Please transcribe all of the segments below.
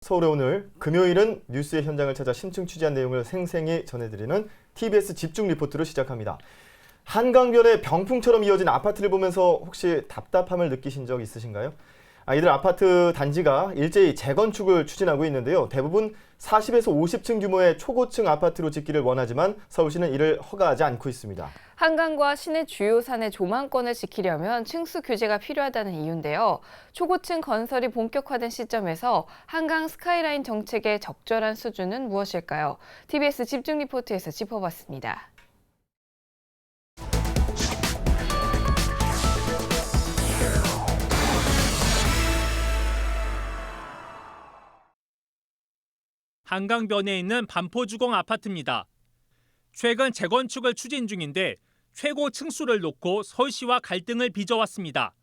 서울의 오늘 금요일은 뉴스의 현장을 찾아 심층 취재한 내용을 생생히 전해드리는 TBS 집중 리포트로 시작합니다. 한강변에 병풍처럼 이어진 아파트를 보면서 혹시 답답함을 느끼신 적 있으신가요? 이들 아파트 단지가 일제히 재건축을 추진하고 있는데요. 대부분 40에서 50층 규모의 초고층 아파트로 짓기를 원하지만 서울시는 이를 허가하지 않고 있습니다. 한강과 시내 주요 산의 조망권을 지키려면 층수 규제가 필요하다는 이유인데요. 초고층 건설이 본격화된 시점에서 한강 스카이라인 정책의 적절한 수준은 무엇일까요? TBS 집중 리포트에서 짚어봤습니다. 한강변에 있는 반포주공 아파트입니다. 최근 재건축을 추진 중인데 최고 층수를 놓고 서울시와 갈등을 빚어왔습니다.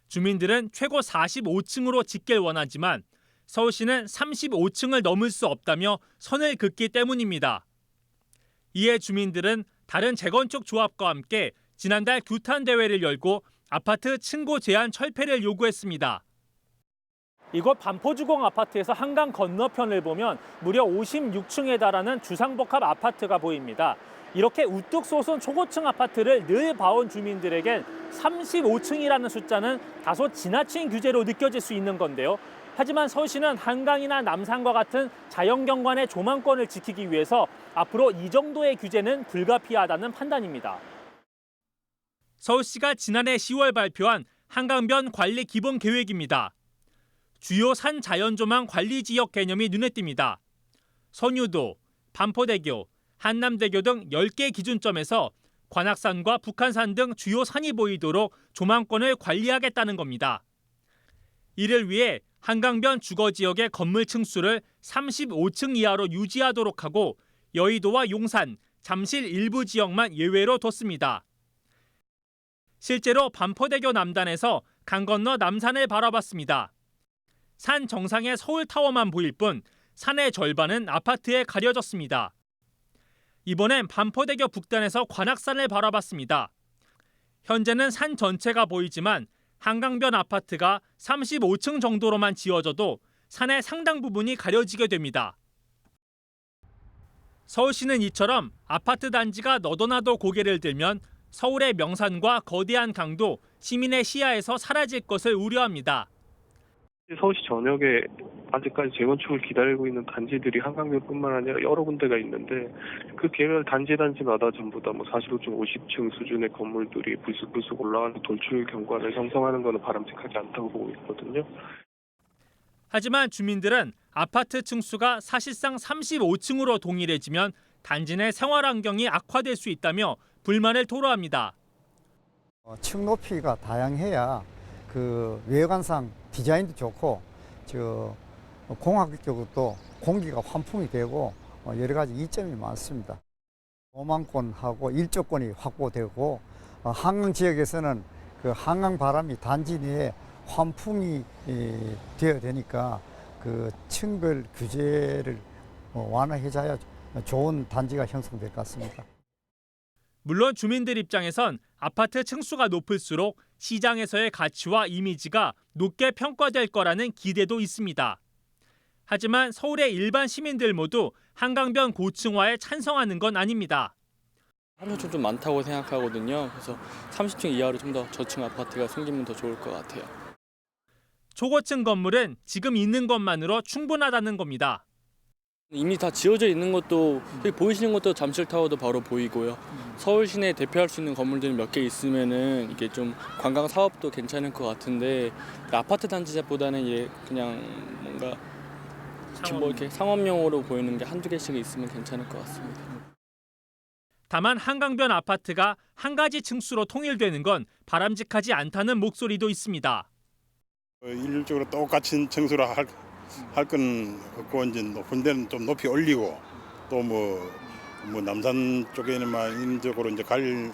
주민들은 최고 45층으로 짓길 원하지만 서울시는 35층을 넘을 수 없다며 선을 긋기 때문입니다. 이에 주민들은 다른 재건축 조합과 함께 지난달 규탄 대회를 열고 아파트 층고 제한 철폐를 요구했습니다. 이곳 반포주공 아파트에서 한강 건너편을 보면 무려 56층에 달하는 주상복합 아파트가 보입니다. 이렇게 우뚝 솟은 초고층 아파트를 늘 봐온 주민들에겐 35층이라는 숫자는 다소 지나친 규제로 느껴질 수 있는 건데요. 하지만 서울시는 한강이나 남산과 같은 자연경관의 조망권을 지키기 위해서 앞으로 이 정도의 규제는 불가피하다는 판단입니다. 서울시가 지난해 10월 발표한 한강변 관리 기본 계획입니다. 주요 산 자연조망 관리지역 개념이 눈에 띕니다. 선유도, 반포대교, 한남대교 등 10개 기준점에서 관악산과 북한산 등 주요 산이 보이도록 조망권을 관리하겠다는 겁니다. 이를 위해 한강변 주거지역의 건물 층수를 35층 이하로 유지하도록 하고 여의도와 용산, 잠실 일부 지역만 예외로 뒀습니다. 실제로 반포대교 남단에서 강 건너 남산을 바라봤습니다. 산 정상에 서울타워만 보일 뿐 산의 절반은 아파트에 가려졌습니다. 이번엔 반포대교 북단에서 관악산을 바라봤습니다. 현재는 산 전체가 보이지만 한강변 아파트가 35층 정도로만 지어져도 산의 상당 부분이 가려지게 됩니다. 서울시는 이처럼 아파트 단지가 너도나도 고개를 들면 서울의 명산과 거대한 강도 시민의 시야에서 사라질 것을 우려합니다. 서울시 전역에 아직까지 재건축을 기다리고 있는 단지들이 한강변뿐만 아니라 여러 군데가 있는데 그 개별 단지마다 전부 다 45층, 50층 수준의 건물들이 불쑥불쑥 올라가는 돌출 경관을 형성하는 것은 바람직하지 않다고 보고 있거든요. 하지만 주민들은 아파트 층수가 사실상 35층으로 동일해지면 단지 내 생활 환경이 악화될 수 있다며 불만을 토로합니다. 층 높이가 다양해야 외관상 디자인도 좋고 공학적으로도 공기가 환풍이 되고 여러 가지 이점이 많습니다. 조망권하고 일조권이 확보되고 한강 지역에서는 그 한강 바람이 단지 내에 환풍이 되어야 되니까 그 층별 규제를 완화해줘야 좋은 단지가 형성될 것 같습니다. 물론 주민들 입장에선 아파트 층수가 높을수록 시장에서의 가치와 이미지가 높게 평가될 거라는 기대도 있습니다. 하지만 서울의 일반 시민들 모두 한강변 고층화에 찬성하는 건 아닙니다. 한국은 좀 많다고 생각하거든요. 그래서 30층 이하로 좀 더 저층 아파트가 생기면 더 좋을 것 같아요. 초고층 건물은 지금 있는 것만으로 충분하다는 겁니다. 이미 다 지어져 있는 것도 보이시는 것도 잠실타워도 바로 보이고요. 서울 시내에 대표할 수 있는 건물들이 몇 개 있으면은 이게 좀 관광 사업도 괜찮을 것 같은데 아파트 단지보다는 그냥 뭔가 이렇게 상업용으로 보이는 게 한두 개씩 있으면 괜찮을 것 같습니다. 다만 한강변 아파트가 한 가지 층수로 통일되는 건 바람직하지 않다는 목소리도 있습니다. 일률적으로 똑같은 층수로 할 건 없고 이제 높은 데는 좀 높이 올리고 또 뭐 남산 쪽에는 인적으로 이제 가릴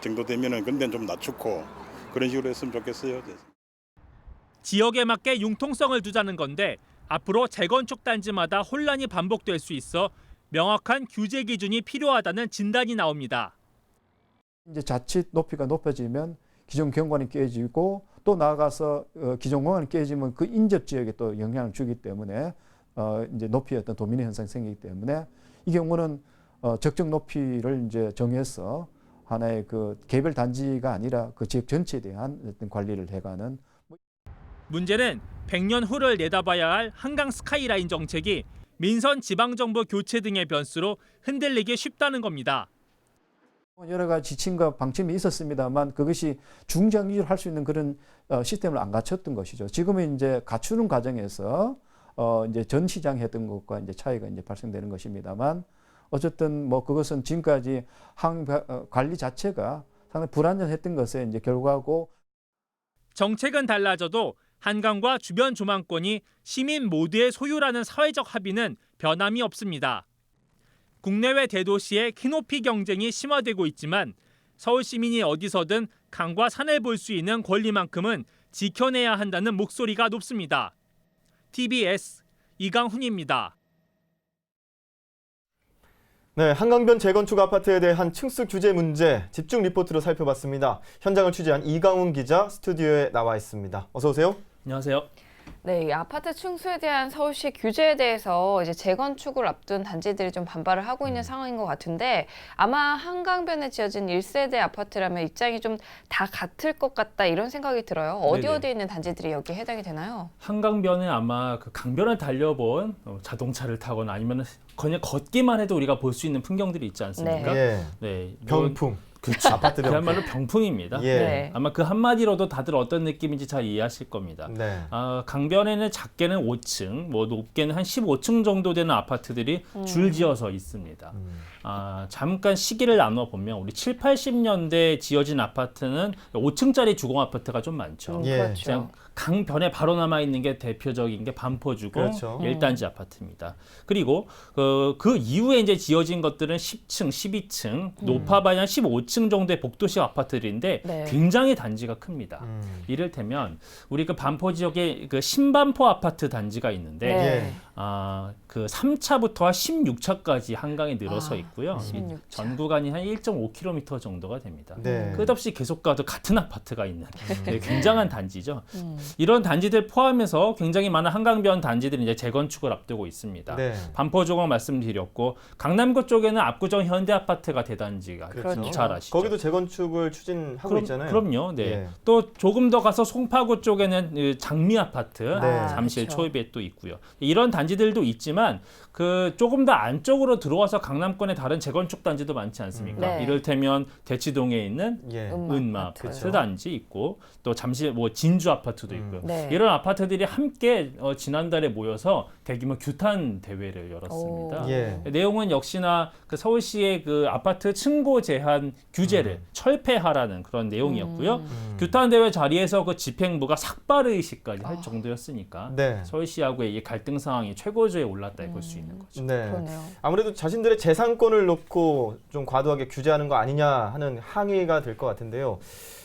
정도 되면은 근데는 좀 낮추고 그런 식으로 했으면 좋겠어요. 지역에 맞게 융통성을 두자는 건데 앞으로 재건축 단지마다 혼란이 반복될 수 있어 명확한 규제 기준이 필요하다는 진단이 나옵니다. 이제 자칫 높이가 높아지면 기존 경관이 깨지고 또 나아가서 기존 공간이 깨지면 그 인접 지역에 또 영향을 주기 때문에 이제 높이의 어떤 도미네 현상이 생기기 때문에 이 경우는 적정 높이를 이제 정해서 하나의 그 개별 단지가 아니라 그 지역 전체에 대한 어떤 관리를 해가는. 문제는 100년 후를 내다봐야 할 한강 스카이라인 정책이 민선 지방정부 교체 등의 변수로 흔들리기 쉽다는 겁니다. 여러 가지 지침과 방침이 있었습니다만 그것이 중장기적으로 할 수 있는 그런 시스템을 안 갖췄던 것이죠. 지금은 이제 갖추는 과정에서 이제 전 시장 했던 것과 이제 차이가 이제 발생되는 것입니다만 어쨌든 뭐 그것은 지금까지 관리 자체가 상당히 불안정했던 것에 이제 결과고. 정책은 달라져도 한강과 주변 조망권이 시민 모두의 소유라는 사회적 합의는 변함이 없습니다. 국내외 대도시의 키높이 경쟁이 심화되고 있지만 서울 시민이 어디서든 강과 산을 볼 수 있는 권리만큼은 지켜내야 한다는 목소리가 높습니다. TBS 이강훈입니다. 네, 한강변 재건축 아파트에 대한 층수 규제 문제 집중 리포트로 살펴봤습니다. 현장을 취재한 이강훈 기자 스튜디오에 나와 있습니다. 어서 오세요. 안녕하세요. 네, 이 아파트 층수에 대한 서울시 규제에 대해서 이제 재건축을 앞둔 단지들이 좀 반발을 하고 있는 상황인 것 같은데 아마 한강변에 지어진 1세대 아파트라면 입장이 좀 다 같을 것 같다 이런 생각이 들어요. 어디에 있는 단지들이 여기에 해당이 되나요? 한강변에 아마 그 강변을 달려본 자동차를 타거나 아니면 그냥 걷기만 해도 우리가 볼 수 있는 풍경들이 있지 않습니까? 예. 네. 병풍. 그렇죠. 아파트 병풍. 그야말로 병풍입니다. 예. 네. 아마 그 한마디로도 다들 어떤 느낌인지 잘 이해하실 겁니다. 네. 강변에는 작게는 5층, 뭐 높게는 한 15층 정도 되는 아파트들이 줄지어서 있습니다. 잠깐 시기를 나눠보면 우리 7, 80년대 지어진 아파트는 5층짜리 주공 아파트가 좀 많죠. 예. 그렇죠. 그냥 강변에 바로 남아있는 게 대표적인 게 반포주공 그렇죠. 1단지 아파트입니다. 그리고 그 이후에 이제 지어진 것들은 10층, 12층, 높아봐야 15층 정도의 복도식 아파트들인데 네. 굉장히 단지가 큽니다. 이를테면 우리 그 반포 지역에 그 신반포 아파트 단지가 있는데 네. 그 3차부터 16차까지 한강에 늘어서 있고요. 16차. 전 구간이 한 1.5km 정도가 됩니다. 네. 끝없이 계속 가도 같은 아파트가 있는 굉장한 단지죠. 이런 단지들 포함해서 굉장히 많은 한강변 단지들이 이제 재건축을 앞두고 있습니다. 네. 반포조공 말씀드렸고 강남구 쪽에는 압구정 현대아파트가 대단지가 그렇죠. 잘 아시죠? 거기도 재건축을 추진하고 있잖아요. 그럼요. 네. 예. 또 조금 더 가서 송파구 쪽에는 그 장미아파트 잠실 그렇죠. 초입에 또 있고요. 이런 단지들도 있지만 그 조금 더 안쪽으로 들어와서 강남권의 다른 재건축 단지도 많지 않습니까? 네. 이를테면 대치동에 있는 예. 은마 아파트. 아파트 단지 있고 또 잠실 뭐 진주 아파트도 있고요. 네. 이런 아파트들이 함께 지난달에 모여서 대규모 규탄 대회를 열었습니다. 예. 내용은 역시나 그 서울시의 그 아파트 층고 제한 규제를 철폐하라는 그런 내용이었고요. 규탄 대회 자리에서 그 집행부가 삭발 의식까지 할 정도였으니까 네. 서울시하고의 이 갈등 상황이 최고조에 올랐다 볼 수 있는 거죠. 네. 그러네요. 아무래도 자신들의 재산권을 놓고 좀 과도하게 규제하는 거 아니냐 하는 항의가 될 것 같은데요.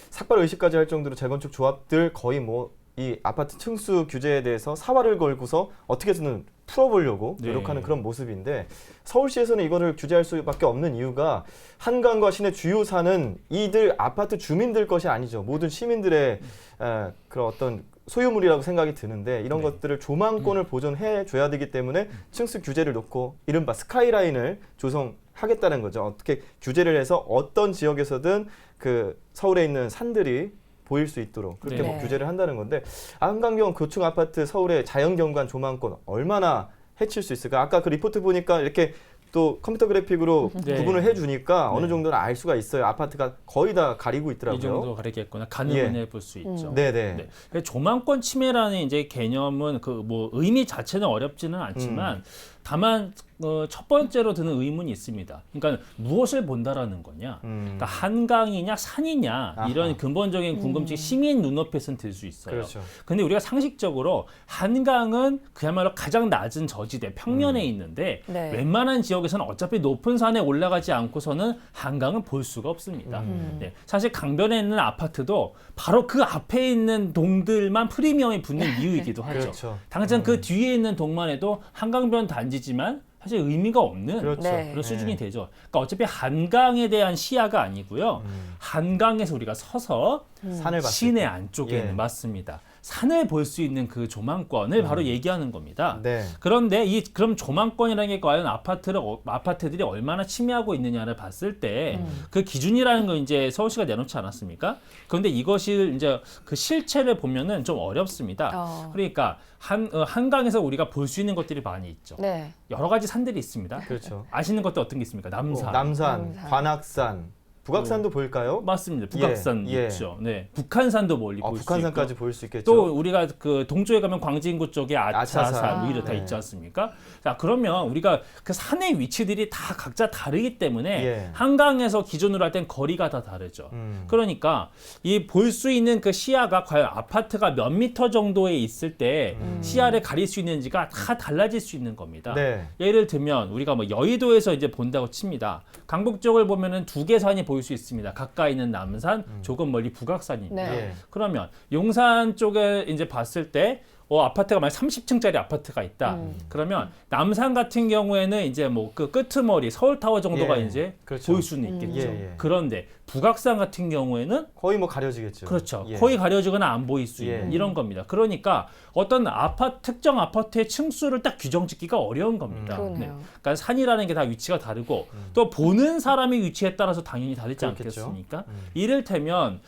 삭발 의식까지 할 정도로 재건축 조합들 거의 뭐 이 아파트 층수 규제에 대해서 사활을 걸고서 어떻게 해서는 풀어보려고 노력하는 네. 그런 모습인데 서울시에서는 이거를 규제할 수밖에 없는 이유가 한강과 시내 주요사는 이들 아파트 주민들 것이 아니죠. 모든 시민들의 그런 어떤 소유물이라고 생각이 드는데 이런 것들을 조망권을 보존해 줘야 되기 때문에 층수 규제를 놓고 이른바 스카이라인을 조성하겠다는 거죠. 어떻게 규제를 해서 어떤 지역에서든 그 서울에 있는 산들이 보일 수 있도록 그렇게 네. 뭐 규제를 한다는 건데 한강경 고층 아파트 서울의 자연경관 조망권 얼마나 해칠 수 있을까? 아까 그 리포트 보니까 이렇게 또 컴퓨터 그래픽으로 네. 구분을 해주니까 어느 네. 정도는 알 수가 있어요. 아파트가 거의 다 가리고 있더라고요. 이 정도 가리겠구나 가늠은 해볼 수 있죠. 네네. 네. 조망권 침해라는 이제 개념은 그 뭐 의미 자체는 어렵지는 않지만 다만 첫 번째로 드는 의문이 있습니다. 그러니까 무엇을 본다라는 거냐? 그러니까 한강이냐 산이냐 이런 아하. 근본적인 궁금증이 시민 눈높이에서는 들 수 있어요. 그렇죠. 근데 우리가 상식적으로 한강은 그야말로 가장 낮은 저지대 평면에 있는데 네. 웬만한 지역에서는 어차피 높은 산에 올라가지 않고서는 한강은 볼 수가 없습니다. 네, 사실 강변에 있는 아파트도 바로 그 앞에 있는 동들만 프리미엄이 붙는 이유이기도 하죠. 그렇죠. 당장 그 뒤에 있는 동만 해도 한강변 단지지만 사실 의미가 없는 그렇죠. 네. 그런 수준이 되죠. 그러니까 어차피 한강에 대한 시야가 아니고요. 한강에서 우리가 서서 산을 봤을 시내 때. 안쪽에는 예. 맞습니다. 산을 볼 수 있는 그 조망권을 바로 얘기하는 겁니다. 네. 그런데 그럼 조망권이라는 게 과연 아파트들이 얼마나 침해하고 있느냐를 봤을 때 그 기준이라는 건 이제 서울시가 내놓지 않았습니까? 그런데 이것이 이제 그 실체를 보면은 좀 어렵습니다. 그러니까 한강에서 우리가 볼 수 있는 것들이 많이 있죠. 네. 여러 가지 산들이 있습니다. 그렇죠. 아시는 것도 어떤 게 있습니까? 남산. 남산, 관악산, 북악산도 보일까요? 맞습니다. 북악산 예. 있죠. 네, 북한산도 멀리 볼 수 있고. 북한산까지 보일 수 있겠죠. 또 우리가 그 동쪽에 가면 광진구 쪽에 아차산 아차산. 뭐 이렇다 네. 있지 않습니까? 자, 그러면 우리가 그 산의 위치들이 다 각자 다르기 때문에 예. 한강에서 기준으로 할 땐 거리가 다 다르죠. 그러니까 이 볼 수 있는 그 시야가 과연 아파트가 몇 미터 정도에 있을 때 시야를 가릴 수 있는지가 다 달라질 수 있는 겁니다. 네. 예를 들면 우리가 뭐 여의도에서 이제 본다고 칩니다. 강북 쪽을 보면은 두 개 산이 보일 수 있습니다. 가까이 있는 남산, 조금 멀리 북악산입니다. 네. 예. 그러면 용산 쪽에 이제 봤을 때 아파트가 만약 30층짜리 아파트가 있다. 그러면 남산 같은 경우에는 이제 뭐 그 끄트머리 서울타워 정도가 예. 이제 그렇죠. 보일 수는 있겠죠. 예, 예. 그런데 북악산 같은 경우에는 거의 뭐 가려지겠죠. 그렇죠. 예. 거의 가려지거나 안 보일 수 있는 예. 이런 겁니다. 그러니까 어떤 특정 아파트의 층수를 딱 규정짓기가 어려운 겁니다. 그러네요. 그러니까 산이라는 게 다 위치가 다르고 또 보는 사람의 위치에 따라서 당연히 다르지 그렇겠죠. 않겠습니까? 이를테면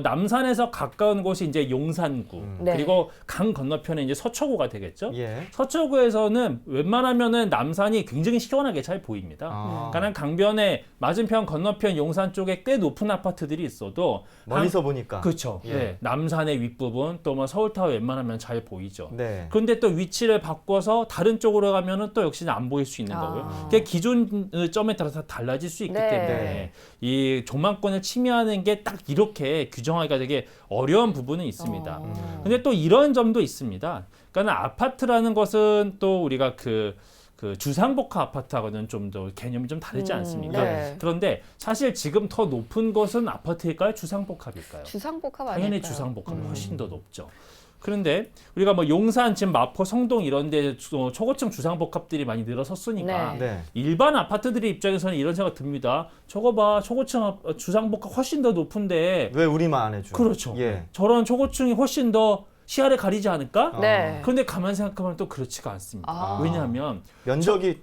남산에서 가까운 곳이 이제 용산구 네. 그리고 강 건너편에 이제 서초구가 되겠죠. 예. 서초구에서는 웬만하면은 남산이 굉장히 시원하게 잘 보입니다. 그러니까 강변에 맞은편 건너편 용산 쪽에 꽤 높은 아파트들이 있어도 멀리서 보니까. 그렇죠. 예. 네, 남산의 윗부분 또 뭐 서울타워 웬만하면 잘 보이죠. 네. 그런데 또 위치를 바꿔서 다른 쪽으로 가면은 또 역시 안 보일 수 있는 거고요. 그게 기준점에 따라서 달라질 수 있기 네. 때문에 이 조망권을 침해하는 게 딱 이렇게 규정하기가 되게 어려운 부분은 있습니다. 근데 또 이런 점도 있습니다. 그러니까 아파트라는 것은 또 우리가 그 주상복합 아파트하고는 좀 더 개념이 좀 다르지 않습니까? 네. 그런데 사실 지금 더 높은 것은 아파트일까요? 주상복합일까요? 주상복합 당연히 아닐까요? 주상복합이 훨씬 더 높죠. 그런데 우리가 뭐 용산, 지금 마포, 성동 이런 데 초고층 주상복합들이 많이 늘어섰으니까 네. 네. 일반 아파트들의 입장에서는 이런 생각 듭니다. 저거 봐, 초고층 주상복합 훨씬 더 높은데 왜 우리만 안 해줘? 그렇죠. 예. 저런 초고층이 훨씬 더 시야를 가리지 않을까? 네. 그런데 가만 생각하면 또 그렇지가 않습니다. 아. 왜냐하면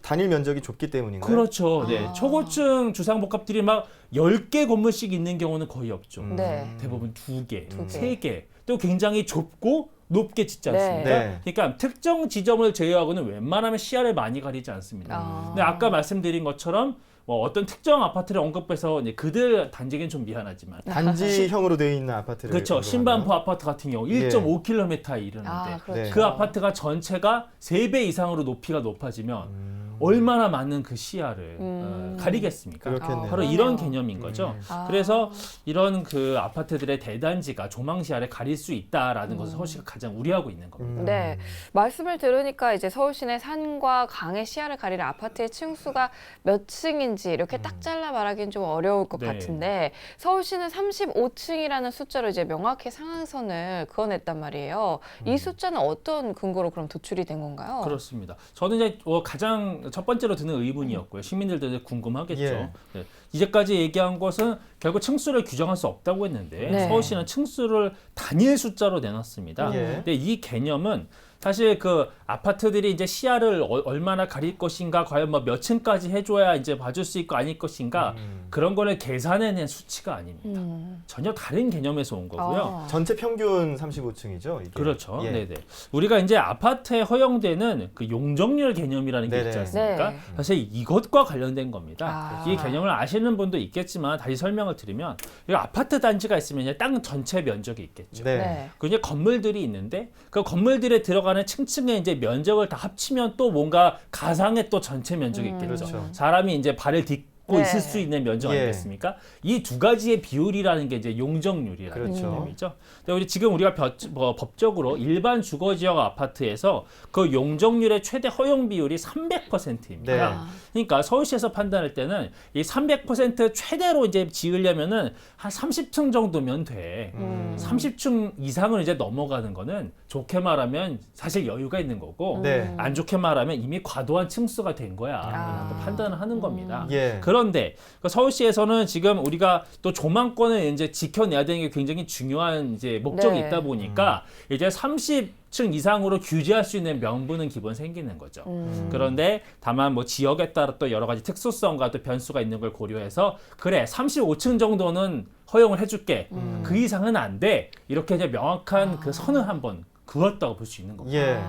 단일 면적이 좁기 때문인가요? 그렇죠. 네. 초고층 주상복합들이 막 10개 건물씩 있는 경우는 거의 없죠. 네. 대부분 2개, 두 개. 3개. 또 굉장히 좁고 높게 짓지 네. 않습니까? 네. 그러니까 특정 지점을 제외하고는 웬만하면 시야를 많이 가리지 않습니다. 근데 아까 말씀드린 것처럼 뭐 어떤 특정 아파트를 언급해서 이제 그들 단지에는 좀 미안하지만 단지형으로 되어 있는 아파트를 그렇죠. 언급하나요? 신반포 아파트 같은 경우 1.5km에 이르는데 아, 그렇죠. 네. 그 아파트가 전체가 3배 이상으로 높이가 높아지면 얼마나 많은 그 시야를 가리겠습니까? 그렇겠네요. 바로 이런 개념인 거죠. 아. 그래서 이런 그 아파트들의 대단지가 조망 시야를 가릴 수 있다라는 것을 서울시가 가장 우려하고 있는 겁니다. 네, 말씀을 들으니까 이제 서울시내 산과 강의 시야를 가리는 아파트의 층수가 몇 층인지 이렇게 딱 잘라 말하기는 좀 어려울 것 네. 같은데 서울시는 35층이라는 숫자로 이제 명확히 상한선을 그어냈단 말이에요. 이 숫자는 어떤 근거로 그럼 도출이 된 건가요? 그렇습니다. 저는 이제 가장 첫 번째로 드는 의문이었고요. 시민들도 이제 궁금하겠죠. 예. 네. 이제까지 얘기한 것은 결국 층수를 규정할 수 없다고 했는데 네. 서울시는 층수를 단일 숫자로 내놨습니다. 예. 근데 이 개념은 사실 그 아파트들이 이제 시야를 얼마나 가릴 것인가, 과연 뭐 몇 층까지 해줘야 이제 봐줄 수 있고 아닐 것인가 그런 거를 계산해낸 수치가 아닙니다. 전혀 다른 개념에서 온 거고요. 아. 전체 평균 35층이죠, 이게. 그렇죠. 예. 네네. 우리가 이제 아파트에 허용되는 그 용적률 개념이라는 게 있지 네네. 않습니까? 네. 사실 이것과 관련된 겁니다. 아. 이 개념을 아시는 분도 있겠지만 다시 설명을 드리면 이 아파트 단지가 있으면 이제 땅 전체 면적이 있겠죠. 네. 네. 그 이제 건물들이 있는데 그 건물들에 들어가는 층층의 이제 면적을 다 합치면 또 뭔가 가상의 또 전체 면적이 있겠죠. 그렇죠. 사람이 이제 발을 네. 있을 수 있는 면적 예. 아니겠습니까? 이 두 가지의 비율이라는 게 이제 용적률이라는 그렇죠. 개념이죠. 근데 지금 우리가 법적으로 일반 주거 지역 아파트에서 그 용적률의 최대 허용 비율이 300%입니다. 네. 그러니까 서울시에서 판단할 때는 이 300% 최대로 이제 지으려면은 한 30층 정도면 돼. 30층 이상을 이제 넘어가는 거는 좋게 말하면 사실 여유가 있는 거고 네. 안 좋게 말하면 이미 과도한 층수가 된 거야. 라고 판단을 하는 겁니다. 예. 그런데 서울시에서는 지금 우리가 또 조망권을 이제 지켜내야 되는 게 굉장히 중요한 이제 목적이 네. 있다 보니까 이제 30층 이상으로 규제할 수 있는 명분은 기본 생기는 거죠. 그런데 다만 뭐 지역에 따라 또 여러 가지 특수성과 또 변수가 있는 걸 고려해서 그래 35층 정도는 허용을 해줄게. 그 이상은 안 돼. 이렇게 이제 명확한 그 선을 한번 그었다고 볼 수 있는 겁니다. 예.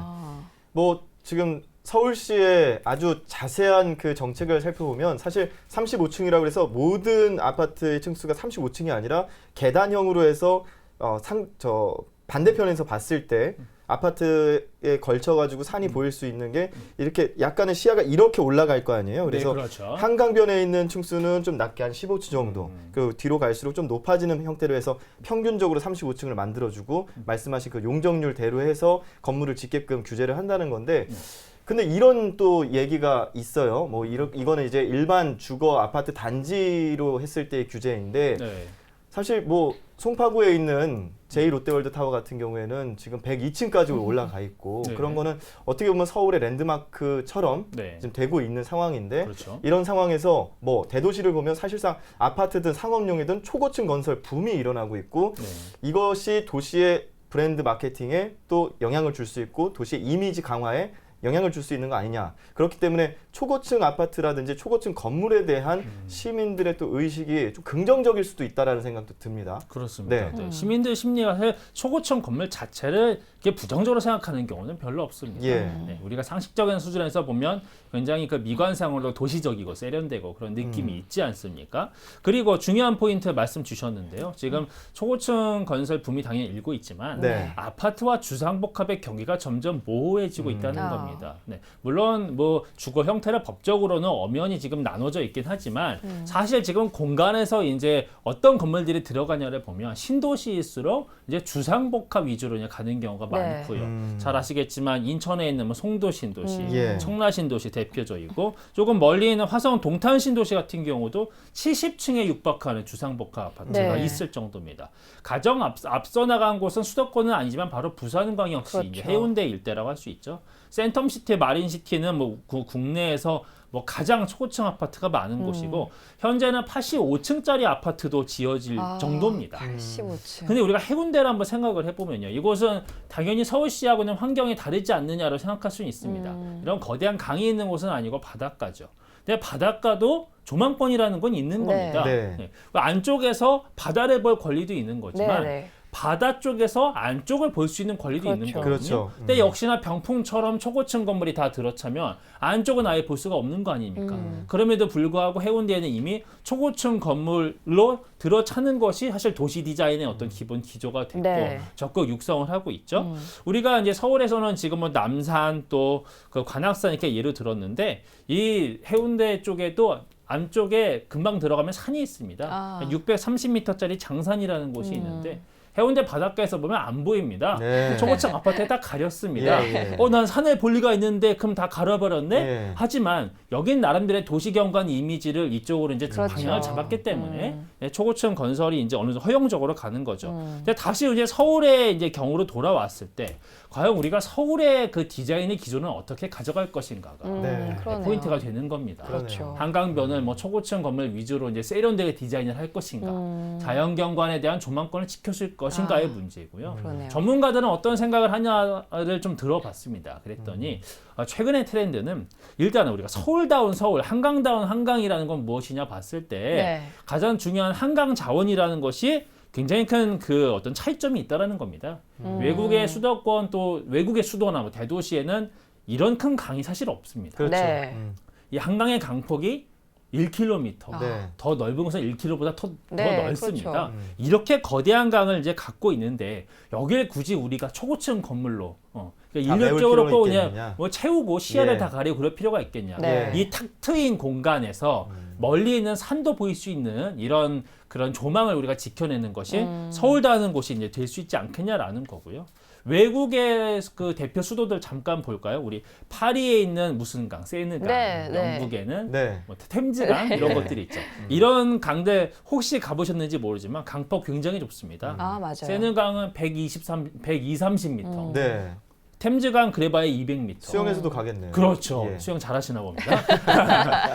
뭐 지금 서울시의 아주 자세한 그 정책을 살펴보면 사실 35층이라고 해서 모든 아파트의 층수가 35층이 아니라 계단형으로 해서 반대편에서 봤을 때 아파트에 걸쳐가지고 산이 보일 수 있는 게 이렇게 약간의 시야가 이렇게 올라갈 거 아니에요. 그래서 네, 그렇죠. 한강변에 있는 층수는 좀 낮게 한 15층 정도, 그리고 뒤로 갈수록 좀 높아지는 형태로 해서 평균적으로 35층을 만들어주고 말씀하신 그 용적률대로 해서 건물을 짓게끔 규제를 한다는 건데 근데 이런 또 얘기가 있어요. 뭐 이거는 이제 일반 주거 아파트 단지로 했을 때의 규제인데 네. 사실 뭐 송파구에 있는 제2롯데월드 타워 같은 경우에는 지금 102층까지 올라가 있고 네. 그런 거는 어떻게 보면 서울의 랜드마크처럼 네. 지금 되고 있는 상황인데 그렇죠. 이런 상황에서 뭐 대도시를 보면 사실상 아파트든 상업용이든 초고층 건설 붐이 일어나고 있고 네. 이것이 도시의 브랜드 마케팅에 또 영향을 줄 수 있고 도시의 이미지 강화에 영향을 줄 수 있는 거 아니냐. 그렇기 때문에 초고층 아파트라든지 초고층 건물에 대한 시민들의 또 의식이 좀 긍정적일 수도 있다라는 생각도 듭니다. 그렇습니다. 네. 네. 시민들 심리가 사실 초고층 건물 자체를 이렇게 부정적으로 생각하는 경우는 별로 없습니다. 예. 네, 우리가 상식적인 수준에서 보면 굉장히 그 미관상으로 도시적이고 세련되고 그런 느낌이 있지 않습니까? 그리고 중요한 포인트 말씀 주셨는데요. 지금 초고층 건설 붐이 당연히 일고 있지만 네. 아파트와 주상복합의 경기가 점점 모호해지고 있다는 아. 겁니다. 네. 물론 뭐 주거 형태를 법적으로는 엄연히 지금 나눠져 있긴 하지만 사실 지금 공간에서 이제 어떤 건물들이 들어가냐를 보면 신도시일수록 이제 주상복합 위주로 이제 가는 경우가 네. 많고요. 잘 아시겠지만 인천에 있는 뭐 송도 신도시, 예. 청라 신도시 대표적이고 조금 멀리 있는 화성 동탄 신도시 같은 경우도 70층에 육박하는 주상복합 아파트가 네. 있을 정도입니다. 가장 앞서 나간 곳은 수도권은 아니지만 바로 부산광역시 그렇죠. 이제 해운대 일대라고 할 수 있죠. 센텀시티, 마린시티는 뭐 국내에서 뭐 가장 초고층 아파트가 많은 곳이고 현재는 85층짜리 아파트도 지어질 정도입니다. 85층. 근데 우리가 해운대를 한번 생각을 해보면요. 이곳은 당연히 서울시하고는 환경이 다르지 않느냐로 생각할 수는 있습니다. 이런 거대한 강이 있는 곳은 아니고 바닷가죠. 근데 바닷가도 조망권이라는 건 있는 네. 겁니다. 네. 네. 안쪽에서 바다를 볼 권리도 있는 거지만 네. 바다 쪽에서 안쪽을 볼 수 있는 권리도 있는 그렇죠. 거거든요. 그렇죠. 근데 역시나 병풍처럼 초고층 건물이 다 들어차면 안쪽은 아예 볼 수가 없는 거 아닙니까? 그럼에도 불구하고 해운대에는 이미 초고층 건물로 들어차는 것이 사실 도시 디자인의 어떤 기본 기조가 됐고 네. 적극 육성을 하고 있죠. 우리가 이제 서울에서는 지금 뭐 남산 또 그 관악산 이렇게 예를 들었는데 이 해운대 쪽에도 안쪽에 금방 들어가면 산이 있습니다. 아. 630m짜리 장산이라는 곳이 있는데 해운대 바닷가에서 보면 안 보입니다. 네. 초고층 아파트에 딱 가렸습니다. 예, 예. 난 산에 볼 리가 있는데 그럼 다 가려버렸네? 예. 하지만 여긴 나름대로의 도시경관 이미지를 이쪽으로 이제 그렇죠. 방향을 잡았기 때문에 초고층 건설이 이제 어느 정도 허용적으로 가는 거죠. 근데 다시 이제 서울의 이제 경우로 돌아왔을 때 과연 우리가 서울의 그 디자인의 기조는 어떻게 가져갈 것인가가 네. 그러네요. 포인트가 되는 겁니다. 그렇죠. 한강변을 뭐 초고층 건물 위주로 이제 세련되게 디자인을 할 것인가, 자연경관에 대한 조망권을 지켜줄 것인가의 문제고요. 그러네요. 전문가들은 어떤 생각을 하냐를 좀 들어봤습니다. 그랬더니 최근의 트렌드는 일단은 우리가 서울다운 서울, 한강다운 한강이라는 건 무엇이냐 봤을 때 네. 가장 중요한 한강 자원이라는 것이 굉장히 큰 그 어떤 차이점이 있다라는 겁니다. 외국의 수도권 또 외국의 수도나 뭐 대도시에는 이런 큰 강이 사실 없습니다. 그렇죠. 네. 이 한강의 강폭이 1km, 네. 더 넓은 곳은 1km보다 더 네, 넓습니다. 그렇죠. 이렇게 거대한 강을 이제 갖고 있는데 여기를 굳이 우리가 초고층 건물로 그러니까 메울 인력적으로 필요는 꼭 그냥 있겠느냐. 뭐 채우고 시야를 예. 다 가리고 그럴 필요가 있겠냐. 네. 이 탁 트인 공간에서 멀리 있는 산도 보일 수 있는 이런 그런 조망을 우리가 지켜내는 것이 서울도 하는 곳이 이제 될 수 있지 않겠냐라는 거고요. 외국의 그 대표 수도들 잠깐 볼까요? 우리 파리에 있는 무슨 강, 세느강, 네, 네. 영국에는 네. 뭐 템즈강 이런 것들이 있죠. 이런 강들 혹시 가보셨는지 모르지만 강폭 굉장히 좁습니다. 아, 맞아요. 세느강은 130m, 네. 템즈강 그래봐야 200m. 수영에서도 가겠네요. 그렇죠. 예. 수영 잘하시나 봅니다.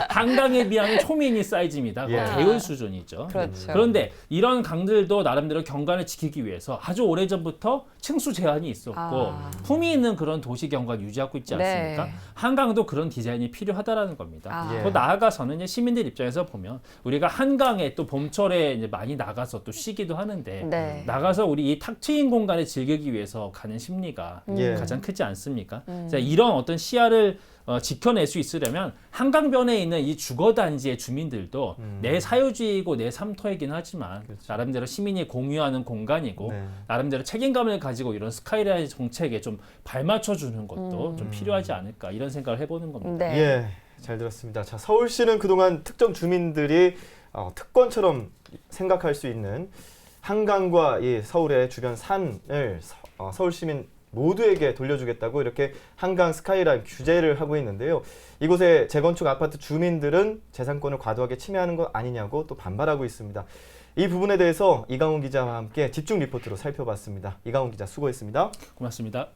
한강에 비하면 초미니 사이즈입니다. 예. 개울 수준이죠. 그렇죠. 그런데 이런 강들도 나름대로 경관을 지키기 위해서 아주 오래전부터 층수 제한이 있었고 아. 품위 있는 그런 도시 경관 유지하고 있지 않습니까? 네. 한강도 그런 디자인이 필요하다라는 겁니다. 아. 예. 더 나아가서는 이제 시민들 입장에서 보면 우리가 한강에 또 봄철에 이제 많이 나가서 또 쉬기도 하는데 네. 나가서 우리 이 탁 트인 공간을 즐기기 위해서 가는 심리가 예. 가장 크지 않습니까? 자, 이런 어떤 시야를 지켜낼 수 있으려면 한강변에 있는 이 주거단지의 주민들도 내 사유지이고 내 삼터이긴 하지만 그렇죠. 나름대로 시민이 공유하는 공간이고 네. 나름대로 책임감을 가지고 이런 스카이라인 정책에 좀 발맞춰주는 것도 좀 필요하지 않을까 이런 생각을 해보는 겁니다. 네. 예, 잘 들었습니다. 자, 서울시는 그동안 특정 주민들이 특권처럼 생각할 수 있는 한강과 이 서울의 주변 산을 서울 시민 모두에게 돌려주겠다고 이렇게 한강 스카이라인 규제를 하고 있는데요. 이곳의 재건축 아파트 주민들은 재산권을 과도하게 침해하는 것 아니냐고 또 반발하고 있습니다. 이 부분에 대해서 이강훈 기자와 함께 집중 리포트로 살펴봤습니다. 이강훈 기자 수고했습니다. 고맙습니다.